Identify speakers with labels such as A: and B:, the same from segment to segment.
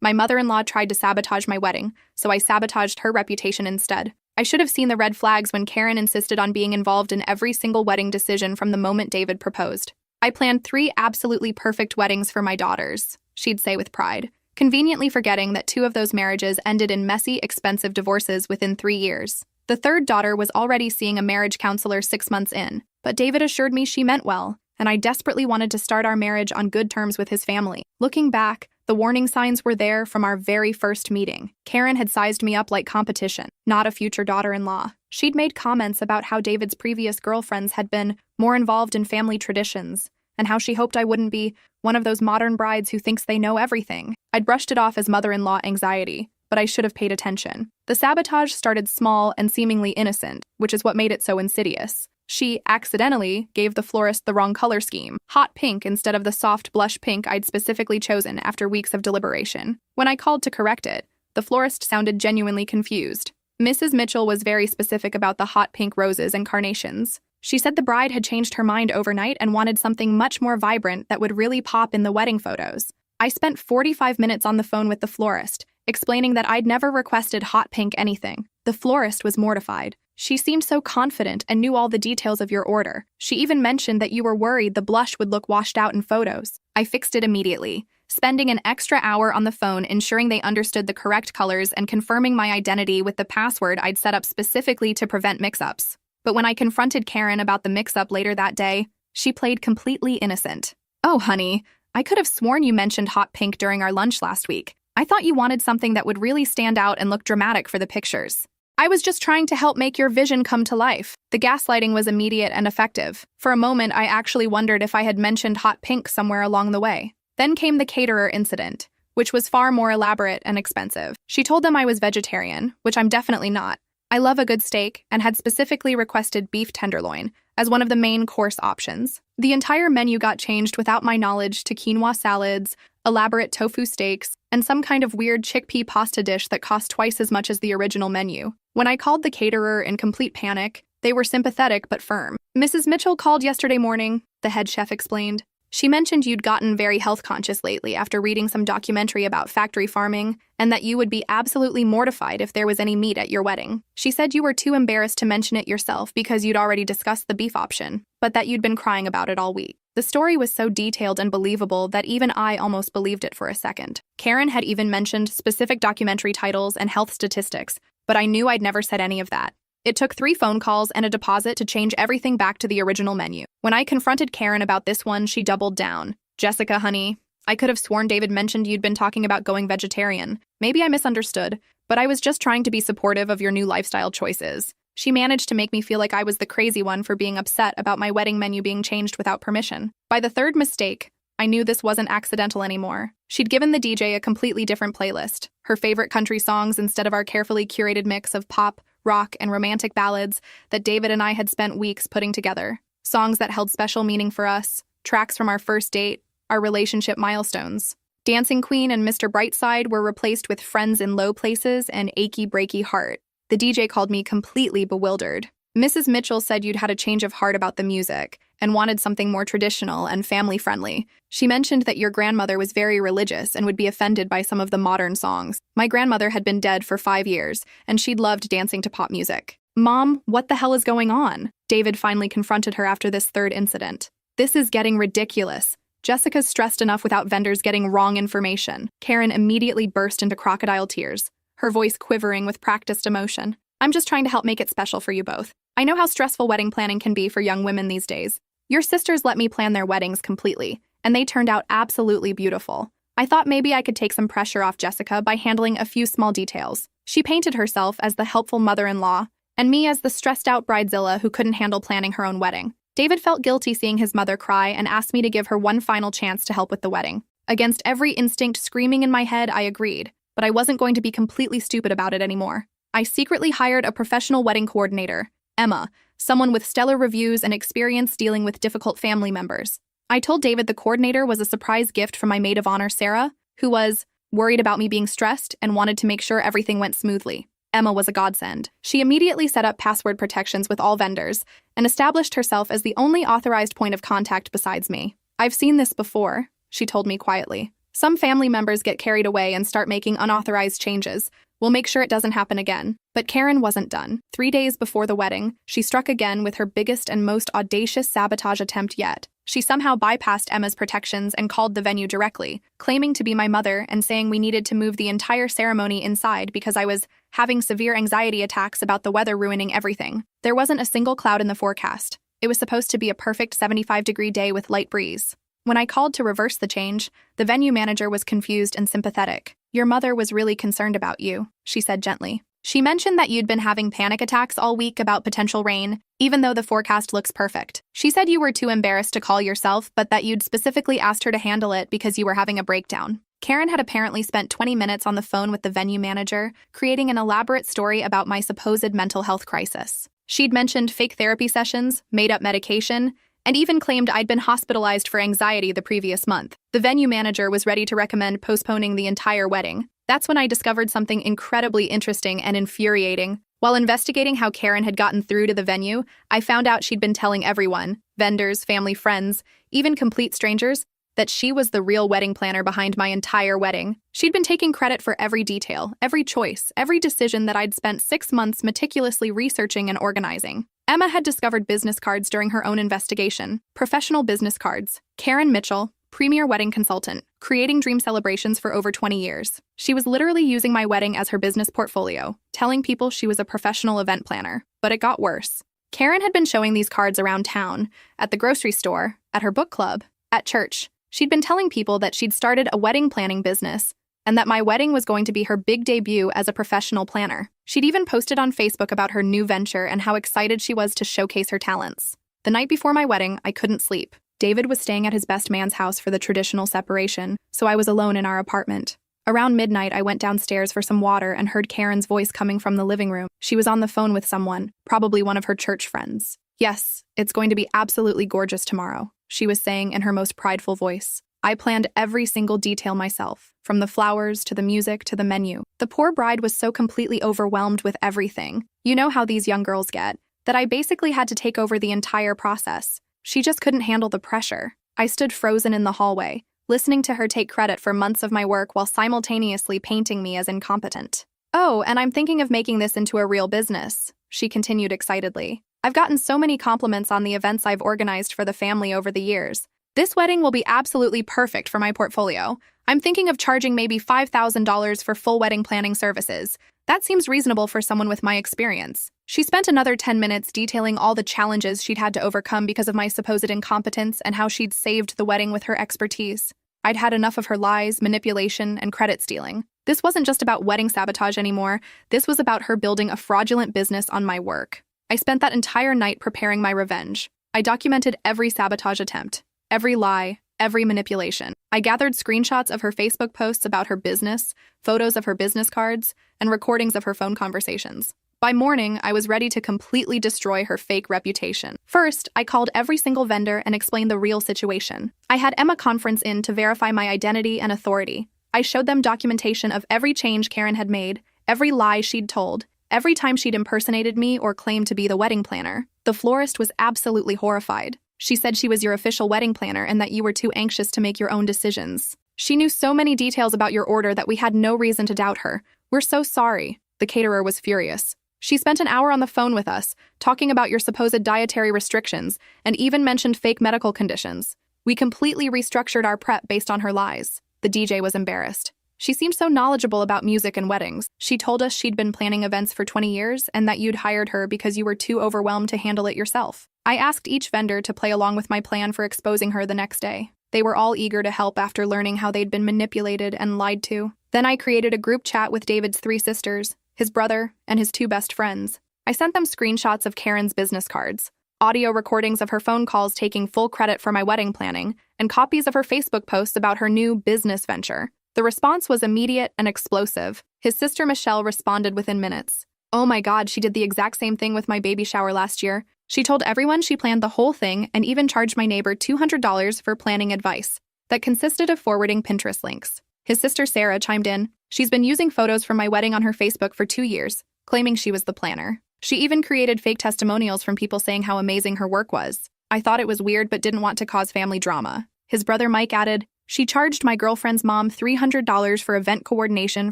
A: My mother-in-law tried to sabotage my wedding, so I sabotaged her reputation instead. I should have seen the red flags when Karen insisted on being involved in every single wedding decision from the moment David proposed. I planned 3 absolutely perfect weddings for my daughters, she'd say with pride, conveniently forgetting that 2 of those marriages ended in messy, expensive divorces within 3 years. The 3rd daughter was already seeing a marriage counselor 6 months in, but David assured me she meant well, and I desperately wanted to start our marriage on good terms with his family. Looking back, the warning signs were there from our very first meeting. Karen had sized me up like competition, not a future daughter-in-law. She'd made comments about how David's previous girlfriends had been more involved in family traditions, and how she hoped I wouldn't be one of those modern brides who thinks they know everything. I'd brushed it off as mother-in-law anxiety, but I should have paid attention. The sabotage started small and seemingly innocent, which is what made it so insidious. She accidentally gave the florist the wrong color scheme, hot pink instead of the soft blush pink I'd specifically chosen after weeks of deliberation. When I called to correct it, the florist sounded genuinely confused. Mrs. Mitchell was very specific about the hot pink roses and carnations. She said the bride had changed her mind overnight and wanted something much more vibrant that would really pop in the wedding photos. I spent 45 minutes on the phone with the florist, explaining that I'd never requested hot pink anything. The florist was mortified. She seemed so confident and knew all the details of your order. She even mentioned that you were worried the blush would look washed out in photos. I fixed it immediately, spending an extra hour on the phone ensuring they understood the correct colors and confirming my identity with the password I'd set up specifically to prevent mix-ups. But when I confronted Karen about the mix-up later that day, she played completely innocent. "Oh, honey, I could have sworn you mentioned hot pink during our lunch last week. I thought you wanted something that would really stand out and look dramatic for the pictures. I was just trying to help make your vision come to life." The gaslighting was immediate and effective. For a moment, I actually wondered if I had mentioned hot pink somewhere along the way. Then came the caterer incident, which was far more elaborate and expensive. She told them I was vegetarian, which I'm definitely not. I love a good steak and had specifically requested beef tenderloin as one of the main course options. The entire menu got changed without my knowledge to quinoa salads, elaborate tofu steaks, and some kind of weird chickpea pasta dish that cost twice as much as the original menu. When I called the caterer in complete panic, they were sympathetic but firm. "Mrs. Mitchell called yesterday morning," the head chef explained. "She mentioned you'd gotten very health conscious lately after reading some documentary about factory farming, and that you would be absolutely mortified if there was any meat at your wedding. She said you were too embarrassed to mention it yourself because you'd already discussed the beef option, but that you'd been crying about it all week." The story was so detailed and believable that even I almost believed it for a second. Karen had even mentioned specific documentary titles and health statistics, but I knew I'd never said any of that. It took 3 phone calls and a deposit to change everything back to the original menu. When I confronted Karen about this one, she doubled down. "Jessica, honey, I could have sworn David mentioned you'd been talking about going vegetarian. Maybe I misunderstood, but I was just trying to be supportive of your new lifestyle choices." She managed to make me feel like I was the crazy one for being upset about my wedding menu being changed without permission. By the 3rd mistake, I knew this wasn't accidental anymore. She'd given the DJ a completely different playlist, her favorite country songs instead of our carefully curated mix of pop, rock, and romantic ballads that David and I had spent weeks putting together. Songs that held special meaning for us, tracks from our first date, our relationship milestones. Dancing Queen and Mr. Brightside were replaced with Friends in Low Places and Achy Breaky Heart. The DJ called me completely bewildered. "Mrs. Mitchell said you'd had a change of heart about the music and wanted something more traditional and family-friendly. She mentioned that your grandmother was very religious and would be offended by some of the modern songs. My grandmother had been dead for 5 years, and she'd loved dancing to pop music." "Mom, what the hell is going on?" David finally confronted her after this 3rd incident. "This is getting ridiculous. Jessica's stressed enough without vendors getting wrong information." Karen immediately burst into crocodile tears, her voice quivering with practiced emotion. "I'm just trying to help make it special for you both. I know how stressful wedding planning can be for young women these days. Your sisters let me plan their weddings completely, and they turned out absolutely beautiful. I thought maybe I could take some pressure off Jessica by handling a few small details." She painted herself as the helpful mother-in-law, and me as the stressed-out bridezilla who couldn't handle planning her own wedding. David felt guilty seeing his mother cry and asked me to give her one final chance to help with the wedding. Against every instinct screaming in my head, I agreed, but I wasn't going to be completely stupid about it anymore. I secretly hired a professional wedding coordinator, Emma, someone with stellar reviews and experience dealing with difficult family members. I told David the coordinator was a surprise gift from my maid of honor, Sarah, who was worried about me being stressed and wanted to make sure everything went smoothly. Emma was a godsend. She immediately set up password protections with all vendors and established herself as the only authorized point of contact besides me. "I've seen this before," she told me quietly. Some family members get carried away and start making unauthorized changes. We'll make sure it doesn't happen again. But Karen wasn't done. 3 days before the wedding, she struck again with her biggest and most audacious sabotage attempt yet. She somehow bypassed Emma's protections and called the venue directly, claiming to be my mother and saying we needed to move the entire ceremony inside because I was having severe anxiety attacks about the weather ruining everything. There wasn't a single cloud in the forecast. It was supposed to be a perfect 75-degree day with light breeze. When I called to reverse the change, the venue manager was confused and sympathetic. "Your mother was really concerned about you," she said gently. "She mentioned that you'd been having panic attacks all week about potential rain, even though the forecast looks perfect. She said you were too embarrassed to call yourself, but that you'd specifically asked her to handle it because you were having a breakdown." Karen had apparently spent 20 minutes on the phone with the venue manager, creating an elaborate story about my supposed mental health crisis. She'd mentioned fake therapy sessions, made-up medication, and even claimed I'd been hospitalized for anxiety the previous month. The venue manager was ready to recommend postponing the entire wedding. That's when I discovered something incredibly interesting and infuriating. While investigating how Karen had gotten through to the venue, I found out she'd been telling everyone, vendors, family, friends, even complete strangers, that she was the real wedding planner behind my entire wedding. She'd been taking credit for every detail, every choice, every decision that I'd spent 6 months meticulously researching and organizing. Emma had discovered business cards during her own investigation. Professional business cards. Karen Mitchell, premier wedding consultant, creating dream celebrations for over 20 years. She was literally using my wedding as her business portfolio, telling people she was a professional event planner. But it got worse. Karen had been showing these cards around town, at the grocery store, at her book club, at church. She'd been telling people that she'd started a wedding planning business, and that my wedding was going to be her big debut as a professional planner. She'd even posted on Facebook about her new venture and how excited she was to showcase her talents. The night before my wedding, I couldn't sleep. David was staying at his best man's house for the traditional separation, so I was alone in our apartment. Around midnight, I went downstairs for some water and heard Karen's voice coming from the living room. She was on the phone with someone, probably one of her church friends. "Yes, it's going to be absolutely gorgeous tomorrow," she was saying in her most prideful voice. I planned every single detail myself, from the flowers to the music to the menu. The poor bride was so completely overwhelmed with everything. You know how these young girls get, that I basically had to take over the entire process. She just couldn't handle the pressure. I stood frozen in the hallway, listening to her take credit for months of my work while simultaneously painting me as incompetent. "Oh, and I'm thinking of making this into a real business," she continued excitedly. "I've gotten so many compliments on the events I've organized for the family over the years. This wedding will be absolutely perfect for my portfolio. I'm thinking of charging maybe $5,000 for full wedding planning services. That seems reasonable for someone with my experience." She spent another 10 minutes detailing all the challenges she'd had to overcome because of my supposed incompetence and how she'd saved the wedding with her expertise. I'd had enough of her lies, manipulation, and credit stealing. This wasn't just about wedding sabotage anymore. This was about her building a fraudulent business on my work. I spent that entire night preparing my revenge. I documented every sabotage attempt. Every lie, every manipulation. I gathered screenshots of her Facebook posts about her business, photos of her business cards, and recordings of her phone conversations. By morning, I was ready to completely destroy her fake reputation. First, I called every single vendor and explained the real situation. I had Emma conference in to verify my identity and authority. I showed them documentation of every change Karen had made, every lie she'd told, every time she'd impersonated me or claimed to be the wedding planner. The florist was absolutely horrified. She said she was your official wedding planner and that you were too anxious to make your own decisions. She knew so many details about your order that we had no reason to doubt her. "We're so sorry." The caterer was furious. "She spent an hour on the phone with us, talking about your supposed dietary restrictions, and even mentioned fake medical conditions. We completely restructured our prep based on her lies." The DJ was embarrassed. "She seemed so knowledgeable about music and weddings. She told us she'd been planning events for 20 years and that you'd hired her because you were too overwhelmed to handle it yourself." I asked each vendor to play along with my plan for exposing her the next day. They were all eager to help after learning how they'd been manipulated and lied to. Then I created a group chat with David's 3 sisters, his brother, and his 2 best friends. I sent them screenshots of Karen's business cards, audio recordings of her phone calls taking full credit for my wedding planning, and copies of her Facebook posts about her new business venture. The response was immediate and explosive. His sister Michelle responded within minutes. "Oh my God, she did the exact same thing with my baby shower last year. She told everyone she planned the whole thing and even charged my neighbor $200 for planning advice. That consisted of forwarding Pinterest links." His sister Sarah chimed in. "She's been using photos from my wedding on her Facebook for 2 years, claiming she was the planner. She even created fake testimonials from people saying how amazing her work was. I thought it was weird but didn't want to cause family drama." His brother Mike added, She charged my girlfriend's mom $300 for event coordination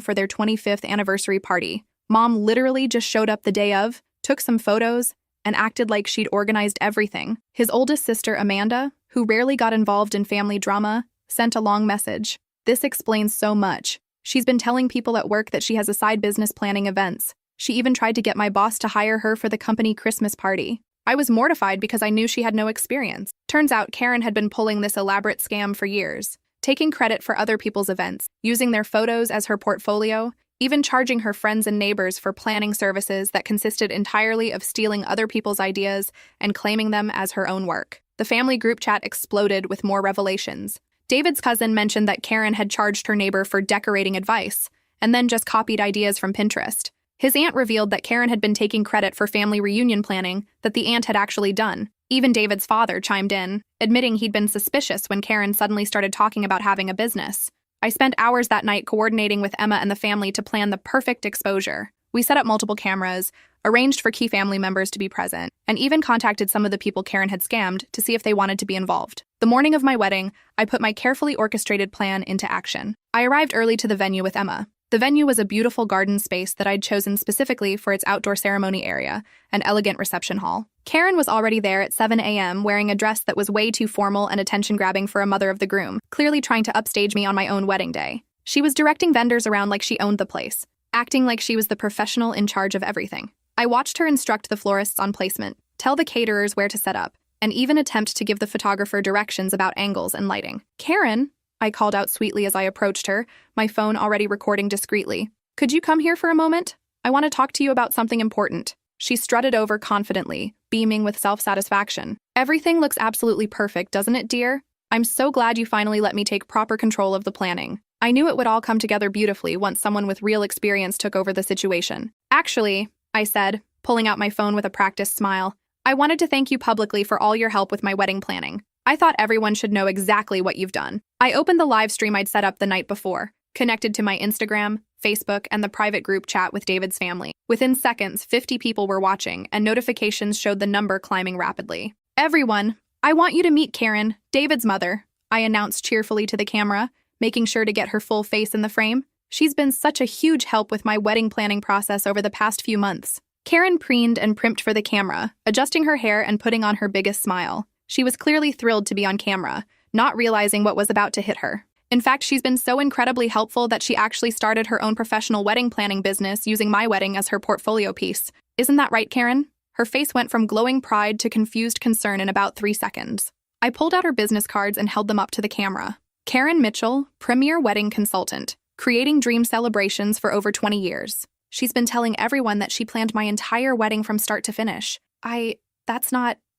A: for their 25th anniversary party. Mom literally just showed up the day of, took some photos, and acted like she'd organized everything. His oldest sister, Amanda, who rarely got involved in family drama, sent a long message. This explains so much. She's been telling people at work that she has a side business planning events. She even tried to get my boss to hire her for the company Christmas party. I was mortified because I knew she had no experience. Turns out Karen had been pulling this elaborate scam for years, taking credit for other people's events, using their photos as her portfolio, even charging her friends and neighbors for planning services that consisted entirely of stealing other people's ideas and claiming them as her own work. The family group chat exploded with more revelations. David's cousin mentioned that Karen had charged her neighbor for decorating advice, and then just copied ideas from Pinterest. His aunt revealed that Karen had been taking credit for family reunion planning that the aunt had actually done. Even David's father chimed in, admitting he'd been suspicious when Karen suddenly started talking about having a business. I spent hours that night coordinating with Emma and the family to plan the perfect exposure. We set up multiple cameras, arranged for key family members to be present, and even contacted some of the people Karen had scammed to see if they wanted to be involved. The morning of my wedding, I put my carefully orchestrated plan into action. I arrived early to the venue with Emma. The venue was a beautiful garden space that I'd chosen specifically for its outdoor ceremony area, an elegant reception hall. Karen was already there at 7 a.m. wearing a dress that was way too formal and attention-grabbing for a mother of the groom, clearly trying to upstage me on my own wedding day. She was directing vendors around like she owned the place, acting like she was the professional in charge of everything. I watched her instruct the florists on placement, tell the caterers where to set up, and even attempt to give the photographer directions about angles and lighting. "Karen," I called out sweetly as I approached her, my phone already recording discreetly. "Could you come here for a moment? I want to talk to you about something important." She strutted over confidently, beaming with self-satisfaction. "Everything looks absolutely perfect, doesn't it, dear? I'm so glad you finally let me take proper control of the planning. I knew it would all come together beautifully once someone with real experience took over the situation." "Actually," I said, pulling out my phone with a practiced smile, "I wanted to thank you publicly for all your help with my wedding planning. I thought everyone should know exactly what you've done." I opened the live stream I'd set up the night before, connected to my Instagram, Facebook, and the private group chat with David's family. Within seconds, 50 people were watching, and notifications showed the number climbing rapidly. "Everyone, I want you to meet Karen, David's mother," I announced cheerfully to the camera, making sure to get her full face in the frame. "She's been such a huge help with my wedding planning process over the past few months." Karen preened and primped for the camera, adjusting her hair and putting on her biggest smile. She was clearly thrilled to be on camera, not realizing what was about to hit her. In fact, she's been so incredibly helpful that she actually started her own professional wedding planning business using my wedding as her portfolio piece. Isn't that right, Karen? Her face went from glowing pride to confused concern in about 3 seconds. I pulled out her business cards and held them up to the camera. Karen Mitchell, premier wedding consultant, creating dream celebrations for over 20 years. She's been telling everyone that she planned my entire wedding from start to finish.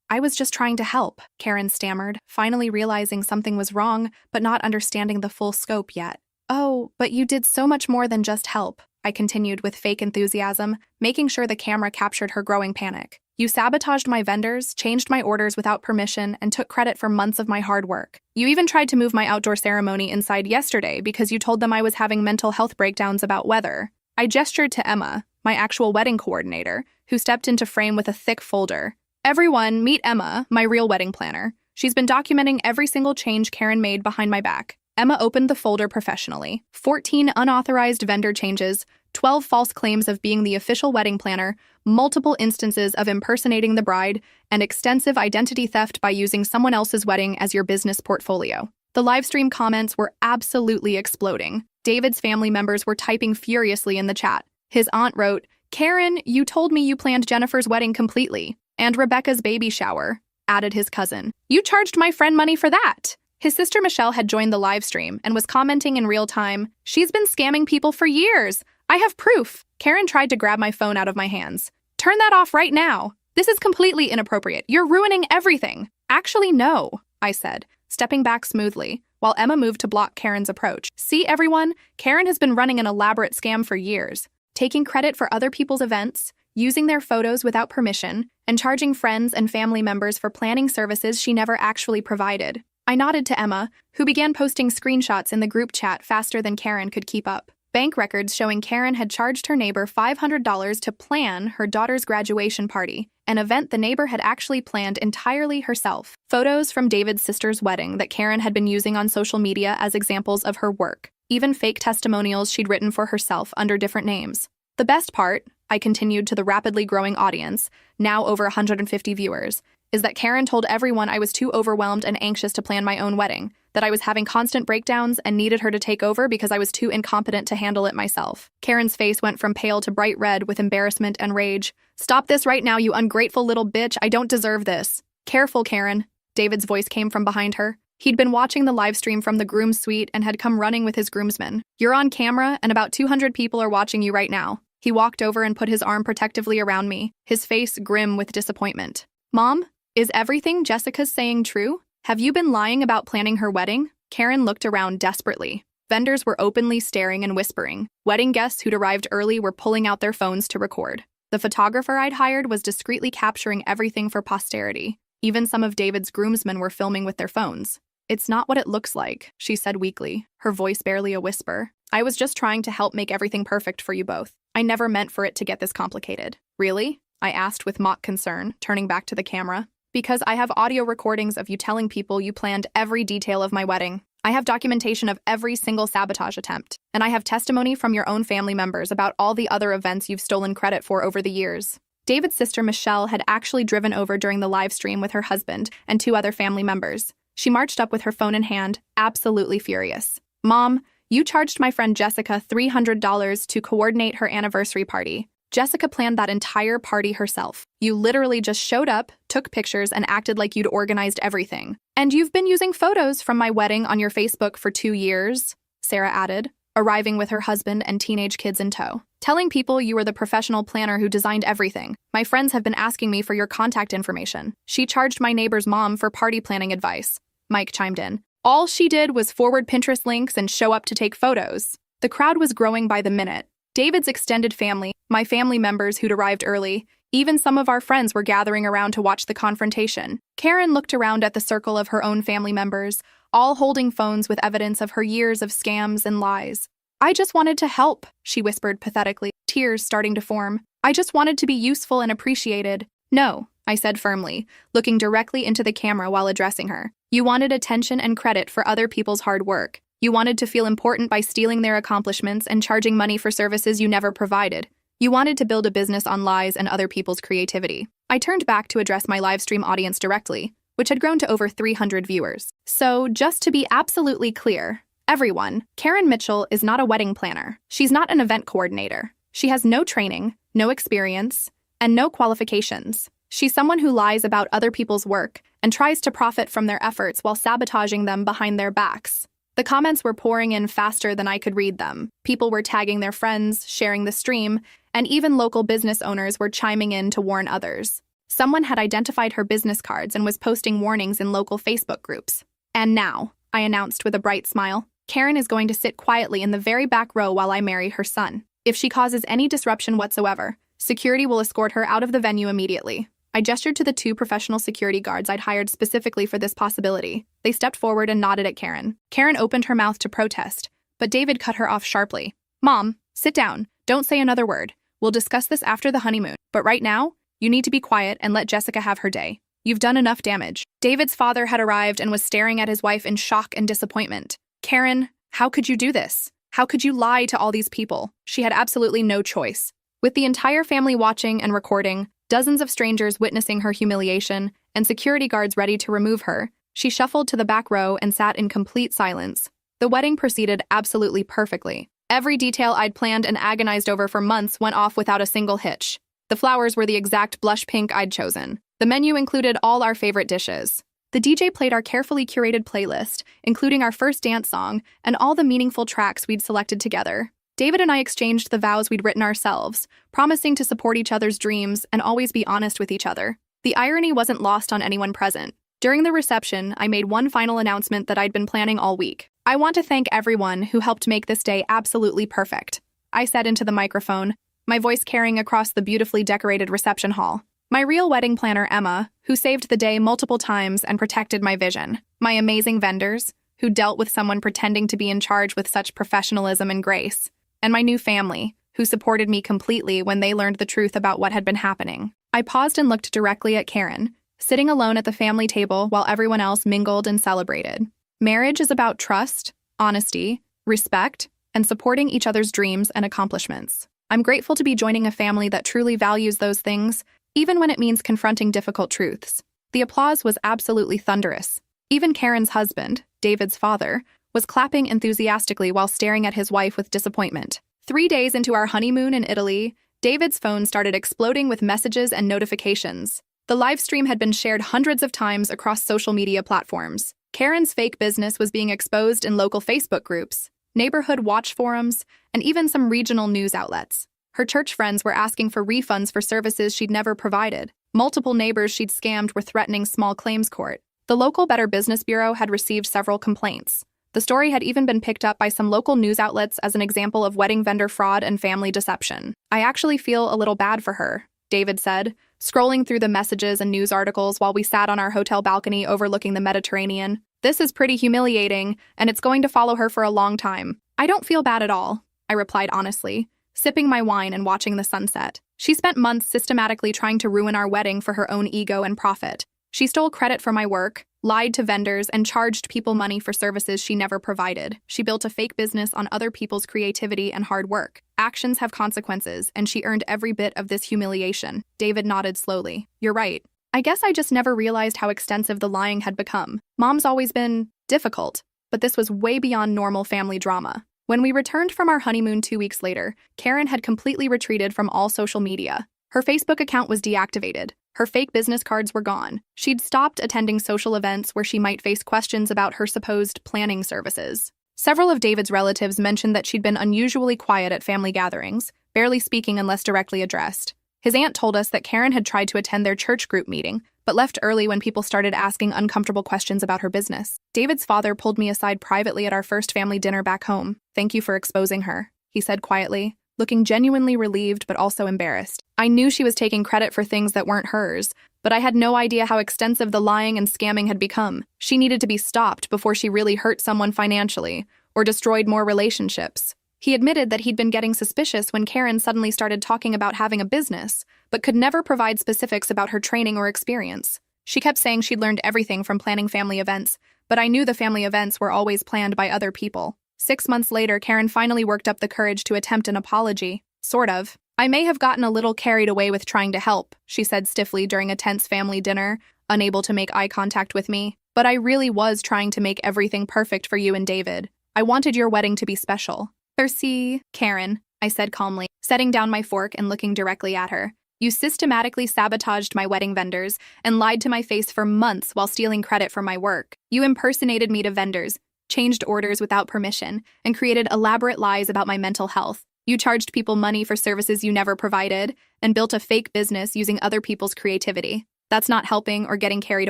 A: I was just trying to help," Karen stammered, finally realizing something was wrong, but not understanding the full scope yet. "Oh, but you did so much more than just help," I continued with fake enthusiasm, making sure the camera captured her growing panic. "You sabotaged my vendors, changed my orders without permission, and took credit for months of my hard work. You even tried to move my outdoor ceremony inside yesterday because you told them I was having mental health breakdowns about weather." I gestured to Emma, my actual wedding coordinator, who stepped into frame with a thick folder. "Everyone, meet Emma, my real wedding planner. She's been documenting every single change Karen made behind my back." Emma opened the folder professionally. 14 unauthorized vendor changes, 12 false claims of being the official wedding planner, multiple instances of impersonating the bride, and extensive identity theft by using someone else's wedding as your business portfolio. The livestream comments were absolutely exploding. David's family members were typing furiously in the chat. His aunt wrote, "Karen, you told me you planned Jennifer's wedding completely. And Rebecca's baby shower," added his cousin. "You charged my friend money for that." His sister Michelle had joined the live stream and was commenting in real time, "She's been scamming people for years. I have proof." Karen tried to grab my phone out of my hands. "Turn that off right now. This is completely inappropriate. You're ruining everything." "Actually, no," I said, stepping back smoothly, while Emma moved to block Karen's approach. "See, everyone, Karen has been running an elaborate scam for years, taking credit for other people's events, using their photos without permission, and charging friends and family members for planning services she never actually provided." I nodded to Emma, who began posting screenshots in the group chat faster than Karen could keep up. Bank records showing Karen had charged her neighbor $500 to plan her daughter's graduation party, an event the neighbor had actually planned entirely herself. Photos from David's sister's wedding that Karen had been using on social media as examples of her work, even fake testimonials she'd written for herself under different names. The best part, I continued to the rapidly growing audience, now over 150 viewers, is that Karen told everyone I was too overwhelmed and anxious to plan my own wedding, that I was having constant breakdowns and needed her to take over because I was too incompetent to handle it myself. Karen's face went from pale to bright red with embarrassment and rage. "Stop this right now, you ungrateful little bitch. I don't deserve this." "Careful, Karen." David's voice came from behind her. He'd been watching the live stream from the groom's suite and had come running with his groomsmen. "You're on camera, and about 200 people are watching you right now." He walked over and put his arm protectively around me, his face grim with disappointment. "Mom, is everything Jessica's saying true? Have you been lying about planning her wedding?" Karen looked around desperately. Vendors were openly staring and whispering. Wedding guests who'd arrived early were pulling out their phones to record. The photographer I'd hired was discreetly capturing everything for posterity. Even some of David's groomsmen were filming with their phones. "It's not what it looks like," she said weakly, her voice barely a whisper. "I was just trying to help make everything perfect for you both. I never meant for it to get this complicated." "Really?" I asked with mock concern, turning back to the camera. "Because I have audio recordings of you telling people you planned every detail of my wedding. I have documentation of every single sabotage attempt. And I have testimony from your own family members about all the other events you've stolen credit for over the years." David's sister Michelle had actually driven over during the live stream with her husband and 2 other family members. She marched up with her phone in hand, absolutely furious. "Mom, you charged my friend Jessica $300 to coordinate her anniversary party. Jessica planned that entire party herself. You literally just showed up, took pictures, and acted like you'd organized everything. And you've been using photos from my wedding on your Facebook for 2 years," Sarah added, arriving with her husband and teenage kids in tow. "Telling people you were the professional planner who designed everything. My friends have been asking me for your contact information. She charged my neighbor's mom for party planning advice," Mike chimed in. "All she did was forward Pinterest links and show up to take photos." The crowd was growing by the minute. David's extended family, my family members who'd arrived early, even some of our friends were gathering around to watch the confrontation. Karen looked around at the circle of her own family members, all holding phones with evidence of her years of scams and lies. "I just wanted to help," she whispered pathetically, tears starting to form. "I just wanted to be useful and appreciated." "No," I said firmly, looking directly into the camera while addressing her. "You wanted attention and credit for other people's hard work. You wanted to feel important by stealing their accomplishments and charging money for services you never provided. You wanted to build a business on lies and other people's creativity." I turned back to address my livestream audience directly, which had grown to over 300 viewers. "So, just to be absolutely clear, everyone, Karen Mitchell is not a wedding planner. She's not an event coordinator. She has no training, no experience, and no qualifications. She's someone who lies about other people's work and tries to profit from their efforts while sabotaging them behind their backs." The comments were pouring in faster than I could read them. People were tagging their friends, sharing the stream, and even local business owners were chiming in to warn others. Someone had identified her business cards and was posting warnings in local Facebook groups. "And now," I announced with a bright smile, "Karen is going to sit quietly in the very back row while I marry her son. If she causes any disruption whatsoever, security will escort her out of the venue immediately." I gestured to the 2 professional security guards I'd hired specifically for this possibility. They stepped forward and nodded at Karen. Karen opened her mouth to protest, but David cut her off sharply. "Mom, sit down. Don't say another word. We'll discuss this after the honeymoon. But right now, you need to be quiet and let Jessica have her day. You've done enough damage." David's father had arrived and was staring at his wife in shock and disappointment. "Karen, how could you do this? How could you lie to all these people?" She had absolutely no choice. With the entire family watching and recording, dozens of strangers witnessing her humiliation, and security guards ready to remove her, she shuffled to the back row and sat in complete silence. The wedding proceeded absolutely perfectly. Every detail I'd planned and agonized over for months went off without a single hitch. The flowers were the exact blush pink I'd chosen. The menu included all our favorite dishes. The DJ played our carefully curated playlist, including our first dance song and all the meaningful tracks we'd selected together. David and I exchanged the vows we'd written ourselves, promising to support each other's dreams and always be honest with each other. The irony wasn't lost on anyone present. During the reception, I made one final announcement that I'd been planning all week. "I want to thank everyone who helped make this day absolutely perfect," I said into the microphone, my voice carrying across the beautifully decorated reception hall. My real wedding planner, Emma, who saved the day multiple times and protected my vision. My amazing vendors, who dealt with someone pretending to be in charge with such professionalism and grace. and my new family, who supported me completely when they learned the truth about what had been happening. I paused and looked directly at Karen, sitting alone at the family table while everyone else mingled and celebrated. Marriage is about trust, honesty, respect, and supporting each other's dreams and accomplishments. I'm grateful to be joining a family that truly values those things, even when it means confronting difficult truths. The applause was absolutely thunderous. Even Karen's husband, David's father, was clapping enthusiastically while staring at his wife with disappointment. 3 days into our honeymoon in Italy, David's phone started exploding with messages and notifications. The live stream had been shared hundreds of times across social media platforms. Karen's fake business was being exposed in local Facebook groups, neighborhood watch forums, and even some regional news outlets. Her church friends were asking for refunds for services she'd never provided. Multiple neighbors she'd scammed were threatening small claims court. The local Better Business Bureau had received several complaints. The story had even been picked up by some local news outlets as an example of wedding vendor fraud and family deception. I actually feel a little bad for her, David said, scrolling through the messages and news articles while we sat on our hotel balcony overlooking the Mediterranean. This is pretty humiliating, and it's going to follow her for a long time. I don't feel bad at all, I replied honestly, sipping my wine and watching the sunset. She spent months systematically trying to ruin our wedding for her own ego and profit. She stole credit for my work, lied to vendors, and charged people money for services she never provided. She built a fake business on other people's creativity and hard work. Actions have consequences, and she earned every bit of this humiliation. David nodded slowly. You're right. I guess I just never realized how extensive the lying had become. Mom's always been difficult, but this was way beyond normal family drama. When we returned from our honeymoon 2 weeks later, Karen had completely retreated from all social media. Her Facebook account was deactivated. Her fake business cards were gone. She'd stopped attending social events where she might face questions about her supposed planning services. Several of David's relatives mentioned that she'd been unusually quiet at family gatherings, barely speaking unless directly addressed. His aunt told us that Karen had tried to attend their church group meeting, but left early when people started asking uncomfortable questions about her business. David's father pulled me aside privately at our first family dinner back home. Thank you for exposing her, he said quietly, looking genuinely relieved but also embarrassed. I knew she was taking credit for things that weren't hers, but I had no idea how extensive the lying and scamming had become. She needed to be stopped before she really hurt someone financially or destroyed more relationships. He admitted that he'd been getting suspicious when Karen suddenly started talking about having a business, but could never provide specifics about her training or experience. She kept saying she'd learned everything from planning family events, but I knew the family events were always planned by other people. 6 months later, Karen finally worked up the courage to attempt an apology. Sort of. I may have gotten a little carried away with trying to help, she said stiffly during a tense family dinner, unable to make eye contact with me. But I really was trying to make everything perfect for you and David. I wanted your wedding to be special. Merci, Karen, I said calmly, setting down my fork and looking directly at her. You systematically sabotaged my wedding vendors and lied to my face for months while stealing credit for my work. You impersonated me to vendors, changed orders without permission, and created elaborate lies about my mental health. You charged people money for services you never provided and built a fake business using other people's creativity. That's not helping or getting carried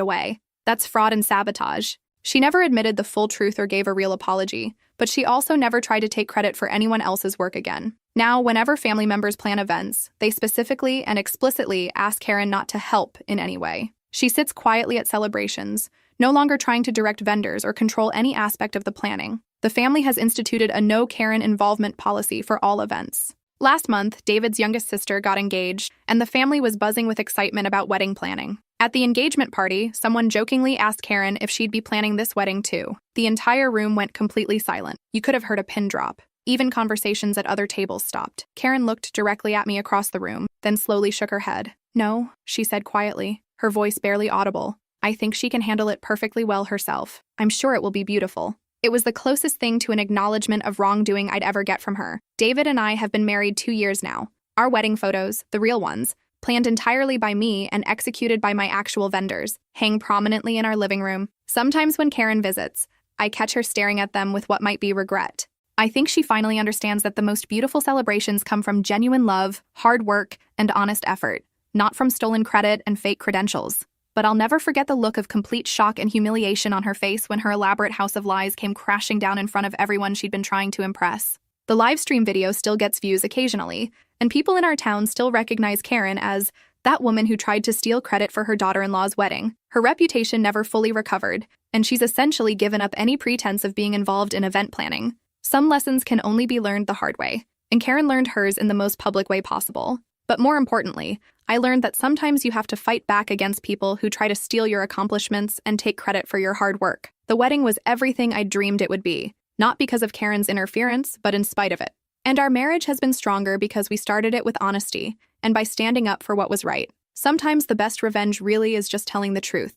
A: away. That's fraud and sabotage. She never admitted the full truth or gave a real apology, but she also never tried to take credit for anyone else's work again. Now, whenever family members plan events, they specifically and explicitly ask Karen not to help in any way. She sits quietly at celebrations, no longer trying to direct vendors or control any aspect of the planning. The family has instituted a no Karen involvement policy for all events. Last month, David's youngest sister got engaged, and the family was buzzing with excitement about wedding planning. At the engagement party, someone jokingly asked Karen if she'd be planning this wedding too. The entire room went completely silent. You could have heard a pin drop. Even conversations at other tables stopped. Karen looked directly at me across the room, then slowly shook her head. No, she said quietly, her voice barely audible. I think she can handle it perfectly well herself. I'm sure it will be beautiful. It was the closest thing to an acknowledgement of wrongdoing I'd ever get from her. David and I have been married 2 years now. Our wedding photos, the real ones, planned entirely by me and executed by my actual vendors, hang prominently in our living room. Sometimes when Karen visits, I catch her staring at them with what might be regret. I think she finally understands that the most beautiful celebrations come from genuine love, hard work, and honest effort, not from stolen credit and fake credentials. But I'll never forget the look of complete shock and humiliation on her face when her elaborate house of lies came crashing down in front of everyone she'd been trying to impress. The live stream video still gets views occasionally, and people in our town still recognize Karen as that woman who tried to steal credit for her daughter-in-law's wedding. Her reputation never fully recovered, and she's essentially given up any pretense of being involved in event planning. Some lessons can only be learned the hard way. and Karen learned hers in the most public way possible. But more importantly, I learned that sometimes you have to fight back against people who try to steal your accomplishments and take credit for your hard work. The wedding was everything I dreamed it would be, not because of Karen's interference, but in spite of it. And our marriage has been stronger because we started it with honesty and by standing up for what was right. Sometimes the best revenge really is just telling the truth.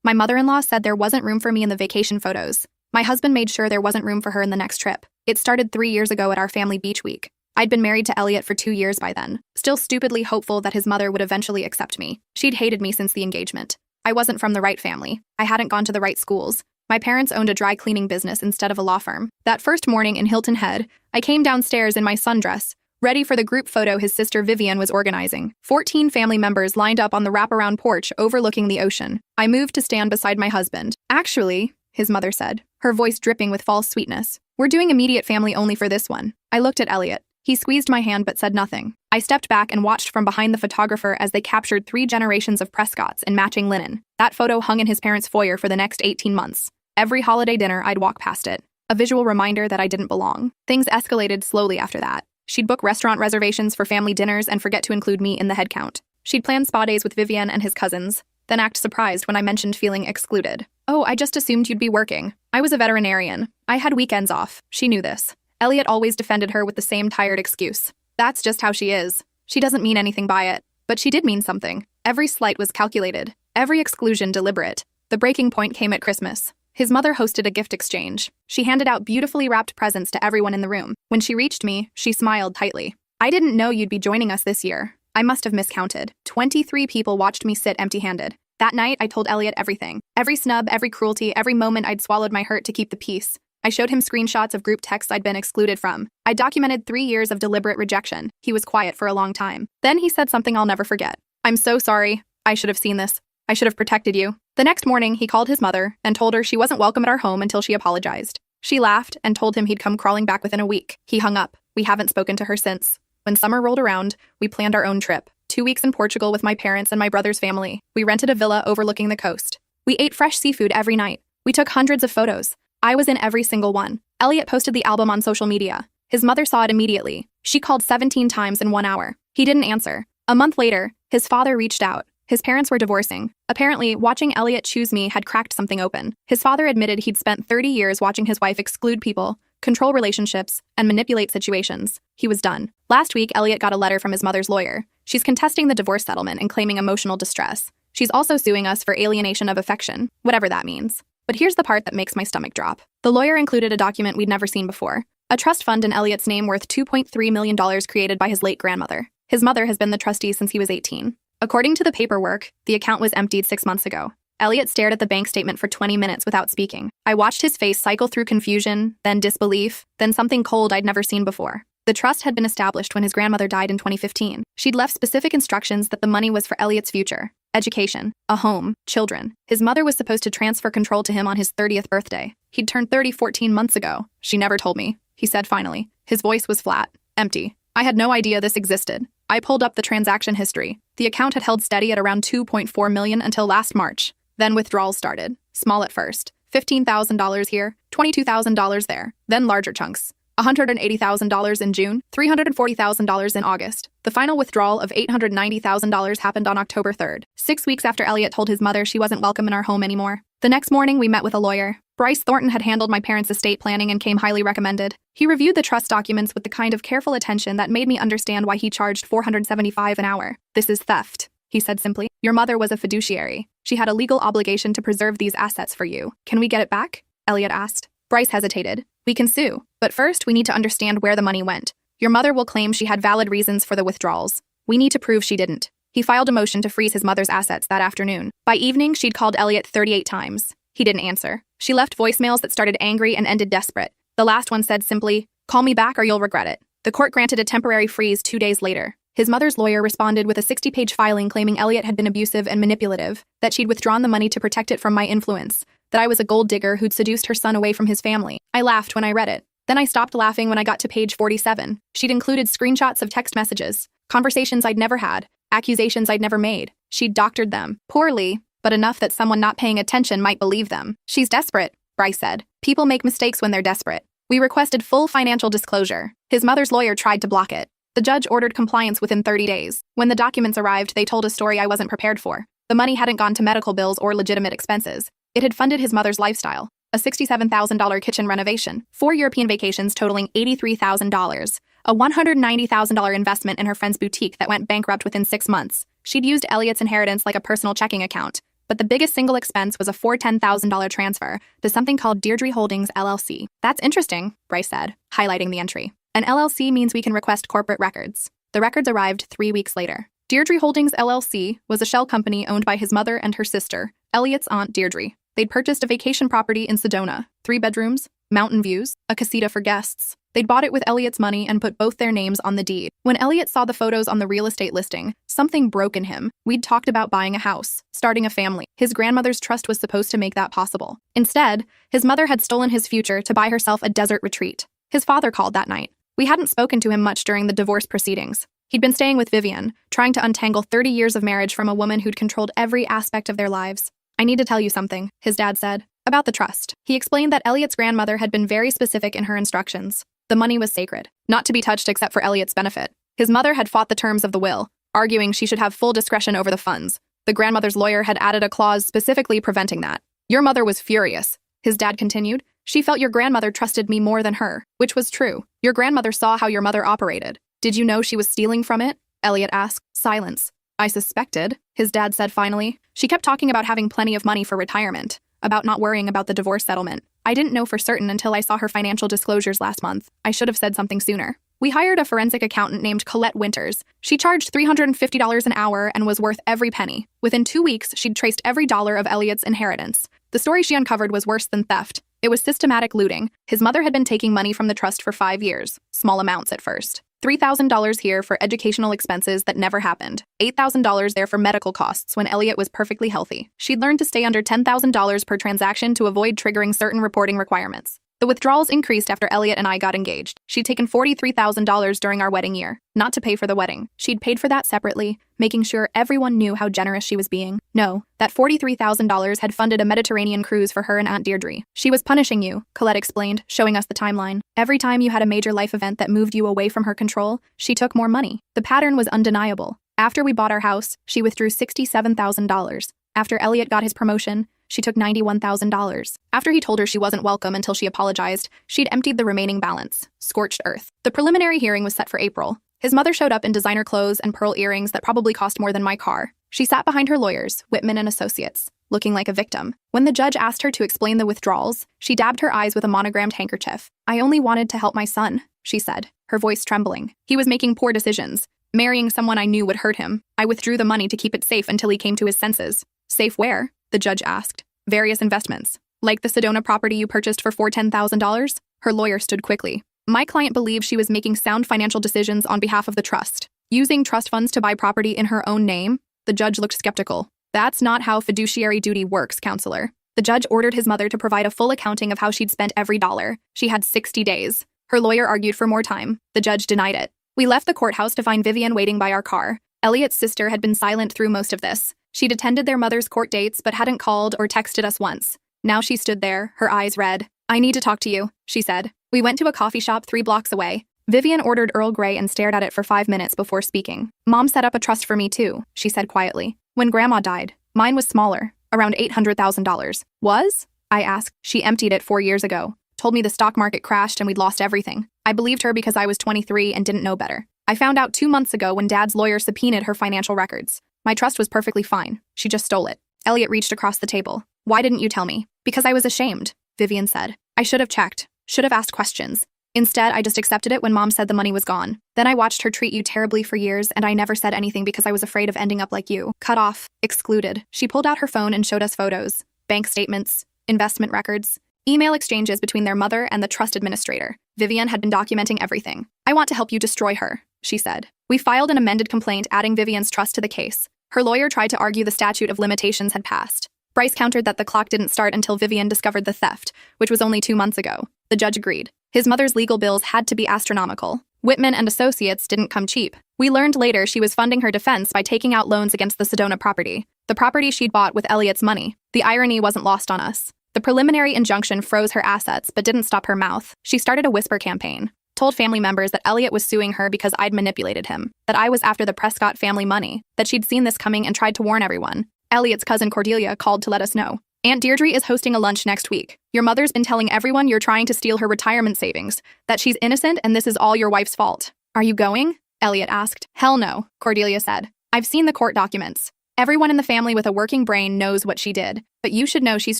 A: My mother-in-law said there wasn't room for me in the vacation photos. My husband made sure there wasn't room for her in the next trip. It started 3 years ago at our family beach week. I'd been married to Elliot for 2 years by then, still stupidly hopeful that his mother would eventually accept me. She'd hated me since the engagement. I wasn't from the right family. I hadn't gone to the right schools. My parents owned a dry cleaning business instead of a law firm. That first morning in Hilton Head, I came downstairs in my sundress, ready for the group photo his sister Vivian was organizing. 14 family members lined up on the wraparound porch overlooking the ocean. I moved to stand beside my husband. Actually, his mother said, her voice dripping with false sweetness, we're doing immediate family only for this one. I looked at Elliot. He squeezed my hand but said nothing. I stepped back and watched from behind the photographer as they captured 3 generations of Prescotts in matching linen. That photo hung in his parents' foyer for the next 18 months. Every holiday dinner, I'd walk past it. A visual reminder that I didn't belong. Things escalated slowly after that. She'd book restaurant reservations for family dinners and forget to include me in the head count. She'd plan spa days with Vivian and his cousins, then act surprised when I mentioned feeling excluded. Oh, I just assumed you'd be working. I was a veterinarian. I had weekends off. She knew this. Elliot always defended her with the same tired excuse. That's just how she is. She doesn't mean anything by it. But she did mean something. Every slight was calculated. Every exclusion deliberate. The breaking point came at Christmas. His mother hosted a gift exchange. She handed out beautifully wrapped presents to everyone in the room. When she reached me, she smiled tightly. I didn't know you'd be joining us this year. I must have miscounted. 23 people watched me sit empty-handed. That night, I told Elliot everything. Every snub, every cruelty, every moment I'd swallowed my hurt to keep the peace. I showed him screenshots of group texts I'd been excluded from. I documented 3 years of deliberate rejection. He was quiet for a long time. Then he said something I'll never forget. I'm so sorry. I should have seen this. I should have protected you. The next morning, he called his mother and told her she wasn't welcome at our home until she apologized. She laughed and told him he'd come crawling back within a week. He hung up. We haven't spoken to her since. When summer rolled around, we planned our own trip. 2 weeks in Portugal with my parents and my brother's family. We rented a villa overlooking the coast. We ate fresh seafood every night. We took hundreds of photos. I was in every single one. Elliot posted the album on social media. His mother saw it immediately. She called 17 times in 1 hour. He didn't answer. A month later, his father reached out. His parents were divorcing. Apparently, watching Elliot choose me had cracked something open. His father admitted he'd spent 30 years watching his wife exclude people, control relationships, and manipulate situations. He was done. Last week, Elliot got a letter from his mother's lawyer. She's contesting the divorce settlement and claiming emotional distress. She's also suing us for alienation of affection, whatever that means. But here's the part that makes my stomach drop. The lawyer included a document we'd never seen before. A trust fund in Elliot's name worth $2.3 million created by his late grandmother. His mother has been the trustee since he was 18. According to the paperwork, the account was emptied 6 months ago. Elliot stared at the bank statement for 20 minutes without speaking. I watched his face cycle through confusion, then disbelief, then something cold I'd never seen before. The trust had been established when his grandmother died in 2015. She'd left specific instructions that the money was for Elliot's future, education, a home, children. His mother was supposed to transfer control to him on his 30th birthday. He'd turned 30 14 months ago. She never told me, he said finally. His voice was flat, empty. I had no idea this existed. I pulled up the transaction history. The account had held steady at around $2.4 million until last March. Then withdrawals started. Small at first. $15,000 here, $22,000 there. Then larger chunks. $180,000 in June, $340,000 in August. The final withdrawal of $890,000 happened on October 3rd, 6 weeks after Elliot told his mother she wasn't welcome in our home anymore. The next morning, we met with a lawyer. Bryce Thornton had handled my parents' estate planning and came highly recommended. He reviewed the trust documents with the kind of careful attention that made me understand why he charged $475 an hour. This is theft, he said simply. Your mother was a fiduciary. She had a legal obligation to preserve these assets for you. Can we get it back? Elliot asked. Bryce hesitated. We can sue, but first we need to understand where the money went. Your mother will claim she had valid reasons for the withdrawals. We need to prove she didn't. He filed a motion to freeze his mother's assets that afternoon. By evening, she'd called Elliot 38 times. He didn't answer. She left voicemails that started angry and ended desperate. The last one said simply, "Call me back or you'll regret it." The court granted a temporary freeze 2 days later. His mother's lawyer responded with a 60-page filing claiming Elliot had been abusive and manipulative, that she'd withdrawn the money to protect it from my influence, that I was a gold digger who'd seduced her son away from his family. I laughed when I read it. Then I stopped laughing when I got to page 47. She'd included screenshots of text messages, conversations I'd never had, accusations I'd never made. She'd doctored them, poorly, but enough that someone not paying attention might believe them. She's desperate, Bryce said. People make mistakes when they're desperate. We requested full financial disclosure. His mother's lawyer tried to block it. The judge ordered compliance within 30 days. When the documents arrived, they told a story I wasn't prepared for. The money hadn't gone to medical bills or legitimate expenses. It had funded his mother's lifestyle. A $67,000 kitchen renovation, 4 European vacations totaling $83,000, a $190,000 investment in her friend's boutique that went bankrupt within 6 months. She'd used Elliot's inheritance like a personal checking account, but the biggest single expense was a $410,000 transfer to something called Deirdre Holdings LLC. That's interesting, Bryce said, highlighting the entry. An LLC means we can request corporate records. The records arrived 3 weeks later. Deirdre Holdings LLC was a shell company owned by his mother and her sister, Elliot's aunt Deirdre. They'd purchased a vacation property in Sedona, 3 bedrooms, mountain views, a casita for guests. They'd bought it with Elliot's money and put both their names on the deed. When Elliot saw the photos on the real estate listing, something broke in him. We'd talked about buying a house, starting a family. His grandmother's trust was supposed to make that possible. Instead, his mother had stolen his future to buy herself a desert retreat. His father called that night. We hadn't spoken to him much during the divorce proceedings. He'd been staying with Vivian, trying to untangle 30 years of marriage from a woman who'd controlled every aspect of their lives. I need to tell you something, his dad said, about the trust. He explained that Elliot's grandmother had been very specific in her instructions. The money was sacred, not to be touched except for Elliot's benefit. His mother had fought the terms of the will, arguing she should have full discretion over the funds. The grandmother's lawyer had added a clause specifically preventing that. Your mother was furious, his dad continued. She felt your grandmother trusted me more than her, which was true. Your grandmother saw how your mother operated. Did you know she was stealing from it? Elliot asked. Silence. I suspected, his dad said finally. She kept talking about having plenty of money for retirement, about not worrying about the divorce settlement. I didn't know for certain until I saw her financial disclosures last month. I should have said something sooner. We hired a forensic accountant named Colette Winters. She charged $350 an hour and was worth every penny. Within 2 weeks, she'd traced every dollar of Elliot's inheritance. The story she uncovered was worse than theft. It was systematic looting. His mother had been taking money from the trust for 5 years, small amounts at first. $3,000 here for educational expenses that never happened. $8,000 there for medical costs when Elliot was perfectly healthy. She'd learned to stay under $10,000 per transaction to avoid triggering certain reporting requirements. The withdrawals increased after Elliot and I got engaged. She'd taken $43,000 during our wedding year, not to pay for the wedding. She'd paid for that separately, making sure everyone knew how generous she was being. No, that $43,000 had funded a Mediterranean cruise for her and Aunt Deirdre. She was punishing you, Colette explained, showing us the timeline. Every time you had a major life event that moved you away from her control, she took more money. The pattern was undeniable. After we bought our house, she withdrew $67,000. After Elliot got his promotion, she took $91,000. After he told her she wasn't welcome until she apologized, she'd emptied the remaining balance. Scorched earth. The preliminary hearing was set for April. His mother showed up in designer clothes and pearl earrings that probably cost more than my car. She sat behind her lawyers, Whitman and Associates, looking like a victim. When the judge asked her to explain the withdrawals, she dabbed her eyes with a monogrammed handkerchief. I only wanted to help my son, she said, her voice trembling. He was making poor decisions. Marrying someone I knew would hurt him. I withdrew the money to keep it safe until he came to his senses. Safe where? The judge asked. Various investments. Like the Sedona property you purchased for $410,000? Her lawyer stood quickly. My client believed she was making sound financial decisions on behalf of the trust. Using trust funds to buy property in her own name? The judge looked skeptical. That's not how fiduciary duty works, counselor. The judge ordered his mother to provide a full accounting of how she'd spent every dollar. She had 60 days. Her lawyer argued for more time. The judge denied it. We left the courthouse to find Vivian waiting by our car. Elliot's sister had been silent through most of this. She'd attended their mother's court dates but hadn't called or texted us once. Now she stood there, her eyes red. I need to talk to you, she said. We went to a coffee shop 3 blocks away. Vivian ordered Earl Grey and stared at it for 5 minutes before speaking. Mom set up a trust for me too, she said quietly. When Grandma died, mine was smaller, around $800,000. Was? I asked. She emptied it 4 years ago. Told me the stock market crashed and we'd lost everything. I believed her because I was 23 and didn't know better. I found out 2 months ago when Dad's lawyer subpoenaed her financial records. My trust was perfectly fine. She just stole it. Elliot reached across the table. Why didn't you tell me? Because I was ashamed, Vivian said. I should have checked. Should have asked questions. Instead, I just accepted it when Mom said the money was gone. Then I watched her treat you terribly for years, and I never said anything because I was afraid of ending up like you. Cut off. Excluded. She pulled out her phone and showed us photos, bank statements, investment records, email exchanges between their mother and the trust administrator. Vivian had been documenting everything. I want to help you destroy her, she said. We filed an amended complaint adding Vivian's trust to the case. Her lawyer tried to argue the statute of limitations had passed. Bryce countered that the clock didn't start until Vivian discovered the theft, which was only 2 months ago. The judge agreed. His mother's legal bills had to be astronomical. Whitman and Associates didn't come cheap. We learned later she was funding her defense by taking out loans against the Sedona property, the property she'd bought with Elliot's money. The irony wasn't lost on us. The preliminary injunction froze her assets but didn't stop her mouth. She started a whisper campaign. Told family members that Elliot was suing her because I'd manipulated him, that I was after the Prescott family money, that she'd seen this coming and tried to warn everyone. Elliot's cousin Cordelia called to let us know. Aunt Deirdre is hosting a lunch next week. Your mother's been telling everyone you're trying to steal her retirement savings, that she's innocent and this is all your wife's fault. Are you going? Elliot asked. Hell no, Cordelia said. I've seen the court documents. Everyone in the family with a working brain knows what she did, but you should know she's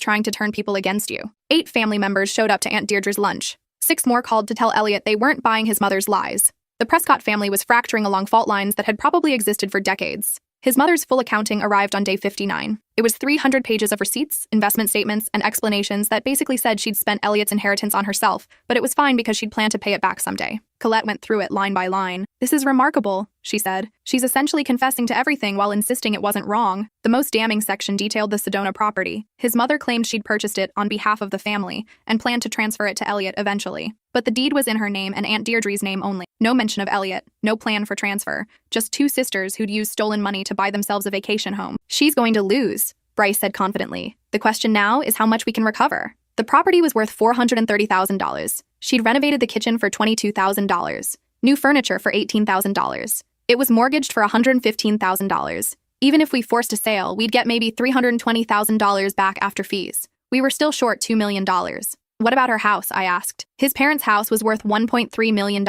A: trying to turn people against you. 8 family members showed up to Aunt Deirdre's lunch. 6 more called to tell Elliot they weren't buying his mother's lies. The Prescott family was fracturing along fault lines that had probably existed for decades. His mother's full accounting arrived on day 59. It was 300 pages of receipts, investment statements, and explanations that basically said she'd spent Elliot's inheritance on herself, but it was fine because she'd planned to pay it back someday. Colette went through it line by line. This is remarkable, she said. She's essentially confessing to everything while insisting it wasn't wrong. The most damning section detailed the Sedona property. His mother claimed she'd purchased it on behalf of the family and planned to transfer it to Elliot eventually. But the deed was in her name and Aunt Deirdre's name only. No mention of Elliot, no plan for transfer. Just 2 sisters who'd used stolen money to buy themselves a vacation home. She's going to lose, Bryce said confidently. The question now is how much we can recover. The property was worth $430,000. She'd renovated the kitchen for $22,000. New furniture for $18,000. It was mortgaged for $115,000. Even if we forced a sale, we'd get maybe $320,000 back after fees. We were still short $2 million. What about her house? I asked. His parents' house was worth $1.3 million.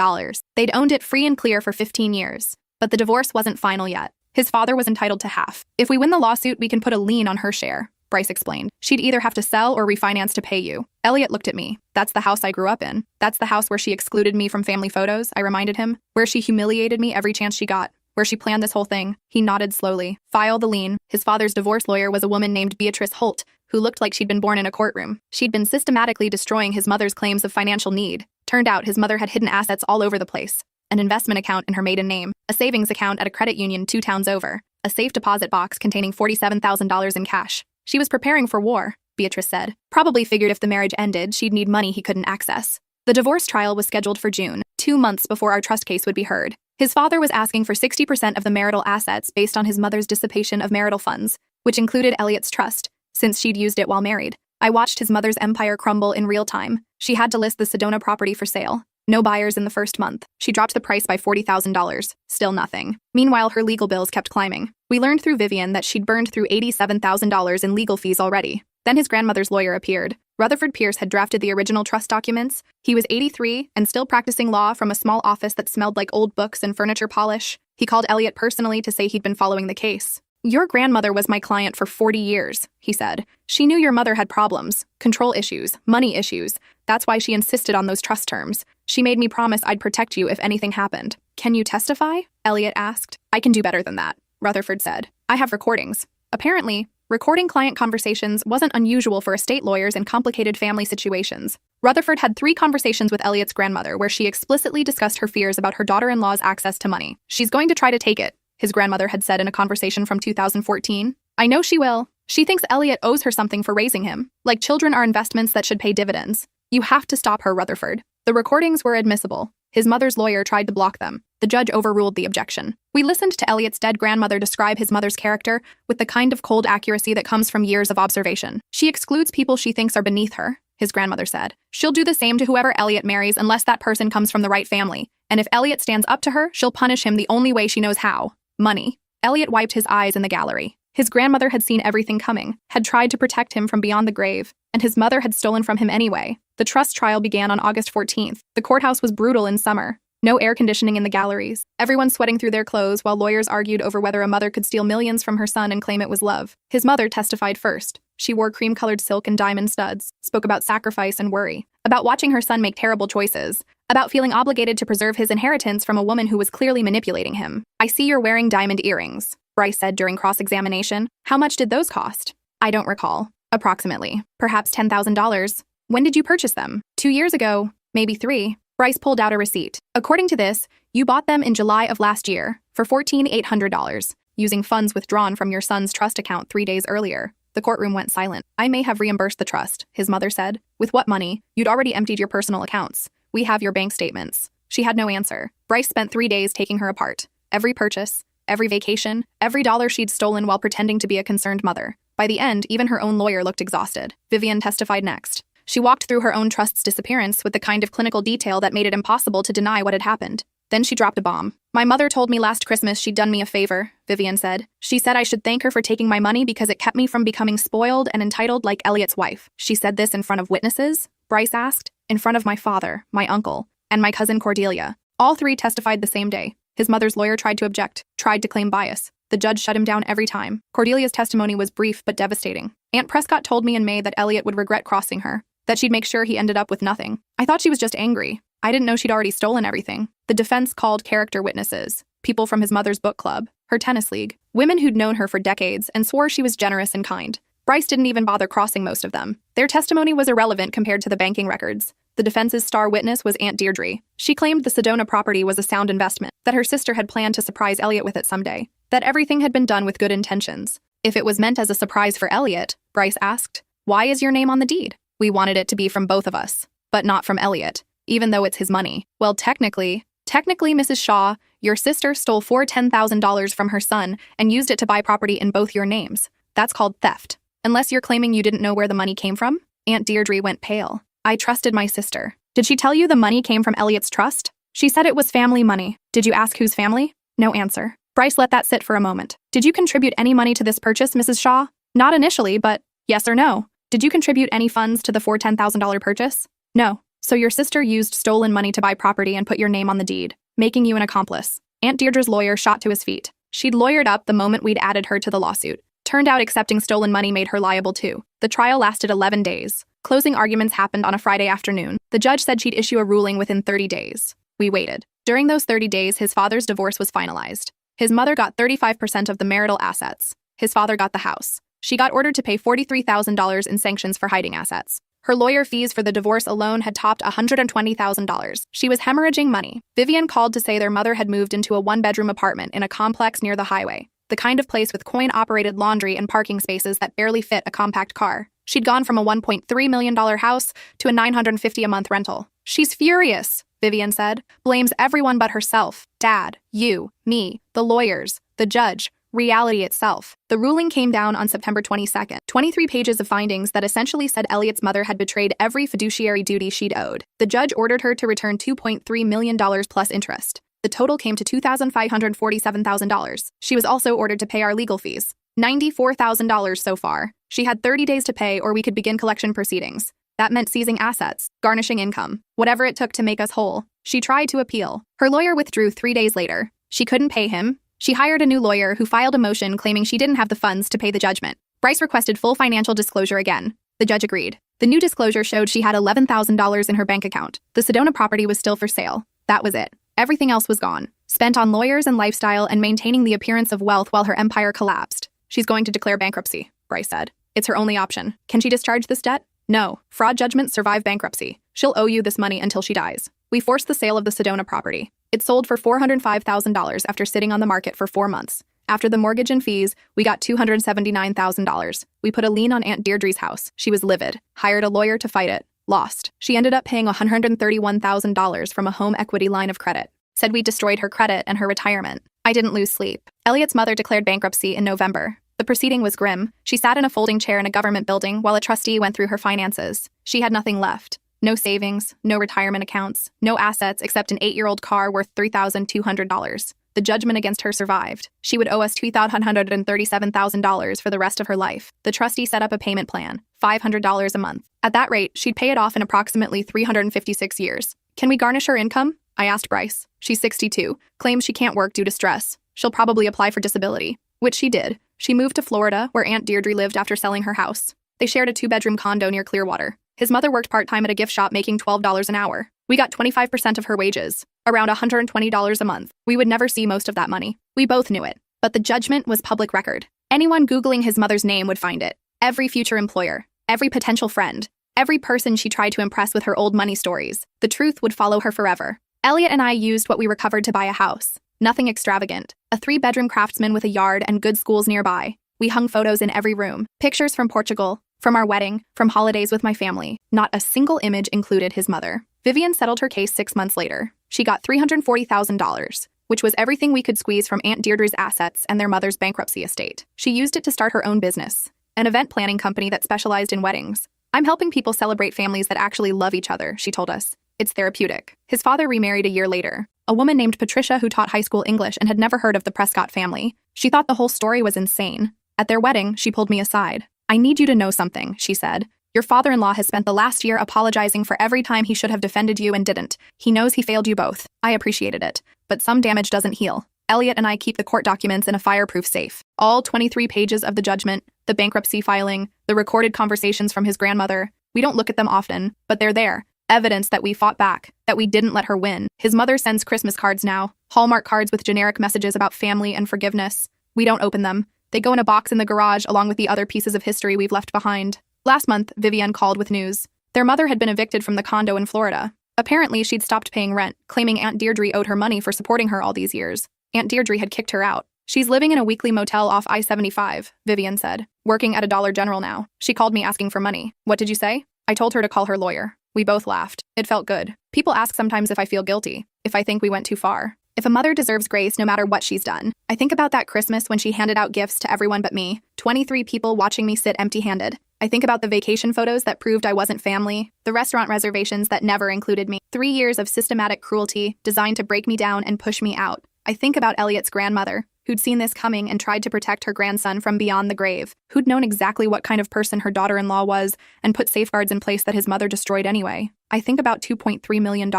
A: They'd owned it free and clear for 15 years. But the divorce wasn't final yet. His father was entitled to half. If we win the lawsuit, we can put a lien on her share, Bryce explained. She'd either have to sell or refinance to pay you. Elliot looked at me. That's the house I grew up in. That's the house where she excluded me from family photos, I reminded him. Where she humiliated me every chance she got. Where she planned this whole thing. He nodded slowly. File the lien. His father's divorce lawyer was a woman named Beatrice Holt, who looked like she'd been born in a courtroom. She'd been systematically destroying his mother's claims of financial need. Turned out his mother had hidden assets all over the place. An investment account in her maiden name, a savings account at a credit union 2 towns over, a safe deposit box containing $47,000 in cash. She was preparing for war, Beatrice said. Probably figured if the marriage ended, she'd need money he couldn't access. The divorce trial was scheduled for June, 2 months before our trust case would be heard. His father was asking for 60% of the marital assets based on his mother's dissipation of marital funds, which included Elliot's trust, since she'd used it while married. I watched his mother's empire crumble in real time. She had to list the Sedona property for sale. No buyers in the first month. She dropped the price by $40,000. Still nothing. Meanwhile, her legal bills kept climbing. We learned through Vivian that she'd burned through $87,000 in legal fees already. Then his grandmother's lawyer appeared. Rutherford Pierce had drafted the original trust documents. He was 83 and still practicing law from a small office that smelled like old books and furniture polish. He called Elliot personally to say he'd been following the case. Your grandmother was my client for 40 years, he said. She knew your mother had problems, control issues, money issues. That's why she insisted on those trust terms. She made me promise I'd protect you if anything happened. Can you testify? Elliot asked. I can do better than that, Rutherford said. I have recordings. Apparently, recording client conversations wasn't unusual for estate lawyers in complicated family situations. Rutherford had 3 conversations with Elliot's grandmother where she explicitly discussed her fears about her daughter-in-law's access to money. She's going to try to take it, his grandmother had said in a conversation from 2014. I know she will. She thinks Elliot owes her something for raising him, like children are investments that should pay dividends. You have to stop her, Rutherford. The recordings were admissible. His mother's lawyer tried to block them. The judge overruled the objection. We listened to Elliot's dead grandmother describe his mother's character with the kind of cold accuracy that comes from years of observation. She excludes people she thinks are beneath her, his grandmother said. She'll do the same to whoever Elliot marries unless that person comes from the right family. And if Elliot stands up to her, she'll punish him the only way she knows how. Money. Elliot wiped his eyes in the gallery. His grandmother had seen everything coming, had tried to protect him from beyond the grave, and his mother had stolen from him anyway. The trust trial began on August 14th. The courthouse was brutal in summer. No air conditioning in the galleries. Everyone sweating through their clothes while lawyers argued over whether a mother could steal millions from her son and claim it was love. His mother testified first. She wore cream-colored silk and diamond studs, spoke about sacrifice and worry, about watching her son make terrible choices, about feeling obligated to preserve his inheritance from a woman who was clearly manipulating him. I see you're wearing diamond earrings, Bryce said during cross-examination. How much did those cost? I don't recall. Approximately. Perhaps $10,000. When did you purchase them? 2 years ago. Maybe 3. Bryce pulled out a receipt. According to this, you bought them in July of last year for $14,800, using funds withdrawn from your son's trust account 3 days earlier. The courtroom went silent. I may have reimbursed the trust, his mother said. With what money? You'd already emptied your personal accounts. We have your bank statements. She had no answer. Bryce spent 3 days taking her apart. Every purchase, every vacation, every dollar she'd stolen while pretending to be a concerned mother. By the end, even her own lawyer looked exhausted. Vivian testified next. She walked through her own trust's disappearance with the kind of clinical detail that made it impossible to deny what had happened. Then she dropped a bomb. "My mother told me last Christmas she'd done me a favor," Vivian said. "She said I should thank her for taking my money because it kept me from becoming spoiled and entitled like Elliot's wife." "She said this in front of witnesses?" Bryce asked. "In front of my father, my uncle, and my cousin Cordelia." All three testified the same day. His mother's lawyer tried to object, tried to claim bias. The judge shut him down every time. Cordelia's testimony was brief but devastating. "Aunt Prescott told me in May that Elliot would regret crossing her, that she'd make sure he ended up with nothing. I thought she was just angry. I didn't know she'd already stolen everything." The defense called character witnesses, people from his mother's book club, her tennis league, women who'd known her for decades and swore she was generous and kind. Bryce didn't even bother crossing most of them. Their testimony was irrelevant compared to the banking records. The defense's star witness was Aunt Deirdre. She claimed the Sedona property was a sound investment, that her sister had planned to surprise Elliot with it someday, that everything had been done with good intentions. "If it was meant as a surprise for Elliot," Bryce asked, "why is your name on the deed?" "We wanted it to be from both of us, but not from Elliot, even though it's his money." "Well, technically, Mrs. Shaw, your sister stole $10,000 from her son and used it to buy property in both your names. That's called theft. Unless you're claiming you didn't know where the money came from?" Aunt Deirdre went pale. "I trusted my sister." "Did she tell you the money came from Elliot's trust?" "She said it was family money." "Did you ask whose family?" No answer. Bryce let that sit for a moment. "Did you contribute any money to this purchase, Mrs. Shaw?" "Not initially, but yes or no." "Did you contribute any funds to the $10,000 purchase?" "No." "So your sister used stolen money to buy property and put your name on the deed, making you an accomplice." Aunt Deirdre's lawyer shot to his feet. She'd lawyered up the moment we'd added her to the lawsuit. Turned out accepting stolen money made her liable too. The trial lasted 11 days. Closing arguments happened on a Friday afternoon. The judge said she'd issue a ruling within 30 days. We waited. During those 30 days, his father's divorce was finalized. His mother got 35% of the marital assets. His father got the house. She got ordered to pay $43,000 in sanctions for hiding assets. Her lawyer fees for the divorce alone had topped $120,000. She was hemorrhaging money. Vivian called to say their mother had moved into a one-bedroom apartment in a complex near the highway, the kind of place with coin-operated laundry and parking spaces that barely fit a compact car. She'd gone from a $1.3 million house to a $950 a month rental. "She's furious," Vivian said. "Blames everyone but herself. Dad, you, me, the lawyers, the judge, reality itself." The ruling came down on September 22nd. 23 pages of findings that essentially said Elliot's mother had betrayed every fiduciary duty she'd owed. The judge ordered her to return $2.3 million plus interest. The total came to $2,547,000. She was also ordered to pay our legal fees. $94,000 so far. She had 30 days to pay or we could begin collection proceedings. That meant seizing assets, garnishing income, whatever it took to make us whole. She tried to appeal. Her lawyer withdrew 3 days later. She couldn't pay him. She hired a new lawyer who filed a motion claiming she didn't have the funds to pay the judgment. Bryce requested full financial disclosure again. The judge agreed. The new disclosure showed she had $11,000 in her bank account. The Sedona property was still for sale. That was it. Everything else was gone. Spent on lawyers and lifestyle and maintaining the appearance of wealth while her empire collapsed. "She's going to declare bankruptcy," Bryce said. "It's her only option." "Can she discharge this debt?" "No. Fraud judgments survive bankruptcy. She'll owe you this money until she dies." We forced the sale of the Sedona property. It sold for $405,000 after sitting on the market for 4 months. After the mortgage and fees, we got $279,000. We put a lien on Aunt Deirdre's house. She was livid. Hired a lawyer to fight it. Lost. She ended up paying $131,000 from a home equity line of credit. Said we destroyed her credit and her retirement. I didn't lose sleep. Elliot's mother declared bankruptcy in November. The proceeding was grim. She sat in a folding chair in a government building while a trustee went through her finances. She had nothing left. No savings, no retirement accounts, no assets except an 8-year-old car worth $3,200. The judgment against her survived. She would owe us $237,000 for the rest of her life. The trustee set up a payment plan, $500 a month. At that rate, she'd pay it off in approximately 356 years. "Can we garnish her income?" I asked Bryce. "She's 62, claims she can't work due to stress. She'll probably apply for disability," which she did. She moved to Florida, where Aunt Deirdre lived after selling her house. They shared a 2-bedroom condo near Clearwater. His mother worked part-time at a gift shop making $12 an hour. We got 25% of her wages, around $120 a month. We would never see most of that money. We both knew it. But the judgment was public record. Anyone Googling his mother's name would find it. Every future employer, every potential friend, every person she tried to impress with her old money stories. The truth would follow her forever. Elliot and I used what we recovered to buy a house. Nothing extravagant. A 3-bedroom craftsman with a yard and good schools nearby. We hung photos in every room. Pictures from Portugal, from our wedding, from holidays with my family. Not a single image included his mother. Vivian settled her case 6 months later. She got $340,000, which was everything we could squeeze from Aunt Deirdre's assets and their mother's bankruptcy estate. She used it to start her own business, an event planning company that specialized in weddings. I'm helping people celebrate families that actually love each other, she told us. It's therapeutic. His father remarried a year later, a woman named Patricia who taught high school English and had never heard of the Prescott family. She thought the whole story was insane. At their wedding, she pulled me aside. I need you to know something, she said. Your father-in-law has spent the last year apologizing for every time he should have defended you and didn't. He knows he failed you both. I appreciated it. But some damage doesn't heal. Elliot and I keep the court documents in a fireproof safe. All 23 pages of the judgment, the bankruptcy filing, the recorded conversations from his grandmother. We don't look at them often, but they're there. Evidence that we fought back, that we didn't let her win. His mother sends Christmas cards now, Hallmark cards with generic messages about family and forgiveness. We don't open them. They go in a box in the garage along with the other pieces of history we've left behind. Last month, Vivienne called with news. Their mother had been evicted from the condo in Florida. Apparently, she'd stopped paying rent, claiming Aunt Deirdre owed her money for supporting her all these years. Aunt Deirdre had kicked her out. She's living in a weekly motel off I-75, Vivienne said, working at a Dollar General now. She called me asking for money. What did you say? I told her to call her lawyer. We both laughed. It felt good. People ask sometimes if I feel guilty, if I think we went too far. If a mother deserves grace no matter what she's done. I think about that Christmas when she handed out gifts to everyone but me, 23 people watching me sit empty-handed. I think about the vacation photos that proved I wasn't family, the restaurant reservations that never included me, 3 years of systematic cruelty designed to break me down and push me out. I think about Elliot's grandmother, who'd seen this coming and tried to protect her grandson from beyond the grave, who'd known exactly what kind of person her daughter-in-law was and put safeguards in place that his mother destroyed anyway. I think about $2.3 million,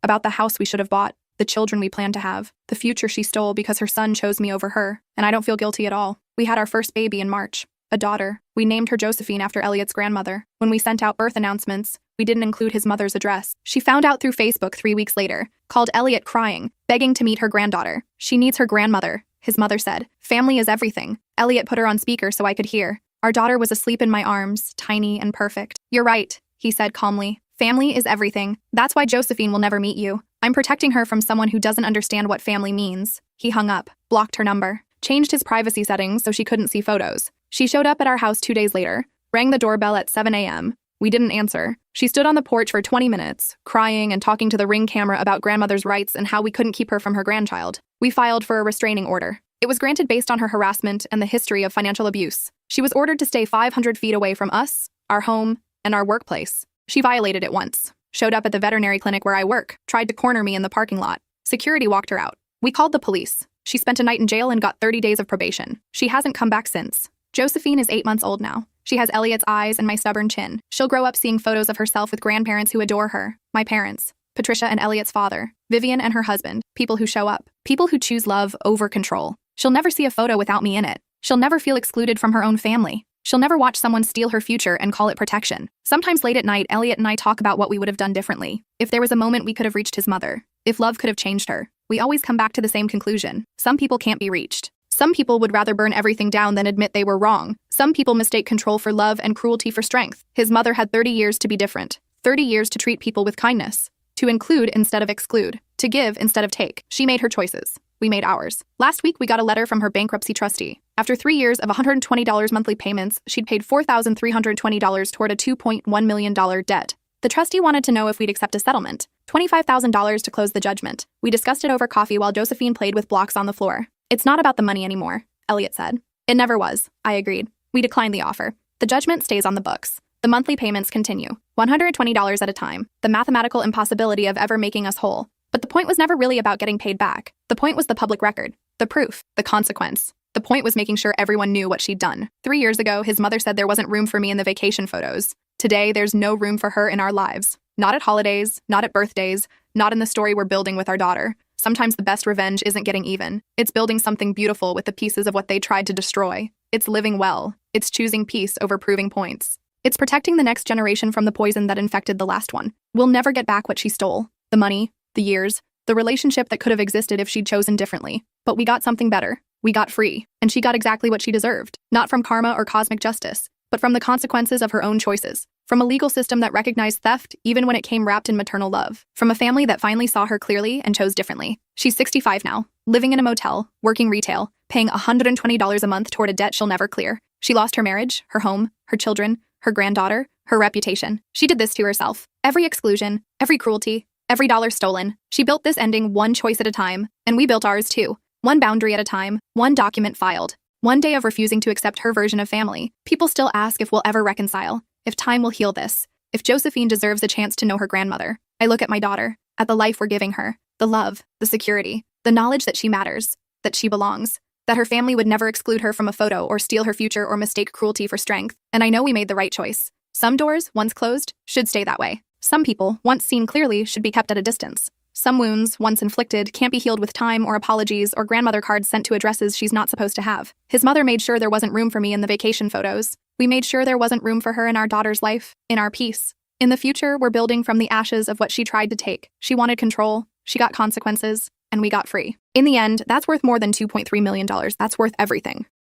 A: about the house we should have bought, the children we planned to have, the future she stole because her son chose me over her, and I don't feel guilty at all. We had our first baby in March, a daughter. We named her Josephine after Elliot's grandmother. When we sent out birth announcements, we didn't include his mother's address. She found out through Facebook 3 weeks later, called Elliot crying, begging to meet her granddaughter. She needs her grandmother, his mother said. Family is everything. Elliot put her on speaker so I could hear. Our daughter was asleep in my arms, tiny and perfect. You're right, he said calmly. Family is everything. That's why Josephine will never meet you. I'm protecting her from someone who doesn't understand what family means. He hung up, blocked her number, changed his privacy settings so she couldn't see photos. She showed up at our house 2 days later, rang the doorbell at 7 a.m. We didn't answer. She stood on the porch for 20 minutes, crying and talking to the Ring camera about grandmother's rights and how we couldn't keep her from her grandchild. We filed for a restraining order. It was granted based on her harassment and the history of financial abuse. She was ordered to stay 500 feet away from us, our home, and our workplace. She violated it once. Showed up at the veterinary clinic where I work, tried to corner me in the parking lot. Security walked her out. We called the police. She spent a night in jail and got 30 days of probation. She hasn't come back since. Josephine is 8 months old now. She has Elliot's eyes and my stubborn chin. She'll grow up seeing photos of herself with grandparents who adore her. My parents, Patricia and Elliot's father, Vivienne and her husband, people who show up, people who choose love over control. She'll never see a photo without me in it. She'll never feel excluded from her own family. She'll never watch someone steal her future and call it protection. Sometimes late at night, Elliot and I talk about what we would have done differently. If there was a moment we could have reached his mother. If love could have changed her. We always come back to the same conclusion. Some people can't be reached. Some people would rather burn everything down than admit they were wrong. Some people mistake control for love and cruelty for strength. His mother had 30 years to be different. 30 years to treat people with kindness. To include instead of exclude. To give instead of take. She made her choices. We made ours. Last week, we got a letter from her bankruptcy trustee. After 3 years of $120 monthly payments, she'd paid $4,320 toward a $2.1 million debt. The trustee wanted to know if we'd accept a settlement. $25,000 to close the judgment. We discussed it over coffee while Josephine played with blocks on the floor. It's not about the money anymore, Elliot said. It never was, I agreed. We declined the offer. The judgment stays on the books. The monthly payments continue. $120 at a time. The mathematical impossibility of ever making us whole. But the point was never really about getting paid back. The point was the public record. The proof. The consequence. The point was making sure everyone knew what she'd done. 3 years ago, his mother said there wasn't room for me in the vacation photos. Today, there's no room for her in our lives. Not at holidays, not at birthdays, not in the story we're building with our daughter. Sometimes the best revenge isn't getting even. It's building something beautiful with the pieces of what they tried to destroy. It's living well. It's choosing peace over proving points. It's protecting the next generation from the poison that infected the last one. We'll never get back what she stole. The money, the years, the relationship that could have existed if she'd chosen differently. But we got something better. We got free. And she got exactly what she deserved. Not from karma or cosmic justice, but from the consequences of her own choices. From a legal system that recognized theft even when it came wrapped in maternal love. From a family that finally saw her clearly and chose differently. She's 65 now, living in a motel, working retail, paying $120 a month toward a debt she'll never clear. She lost her marriage, her home, her children, her granddaughter, her reputation. She did this to herself. Every exclusion, every cruelty, every dollar stolen. She built this ending one choice at a time, and we built ours too. One boundary at a time, one document filed. 1 day of refusing to accept her version of family. People still ask if we'll ever reconcile, if time will heal this, if Josephine deserves a chance to know her grandmother. I look at my daughter, at the life we're giving her, the love, the security, the knowledge that she matters, that she belongs, that her family would never exclude her from a photo or steal her future or mistake cruelty for strength. And I know we made the right choice. Some doors, once closed, should stay that way. Some people, once seen clearly, should be kept at a distance. Some wounds, once inflicted, can't be healed with time or apologies or grandmother cards sent to addresses she's not supposed to have. His mother made sure there wasn't room for me in the vacation photos. We made sure there wasn't room for her in our daughter's life, in our peace. In the future, we're building from the ashes of what she tried to take. She wanted control, she got consequences, and we got free. In the end, that's worth more than $2.3 million. That's worth everything.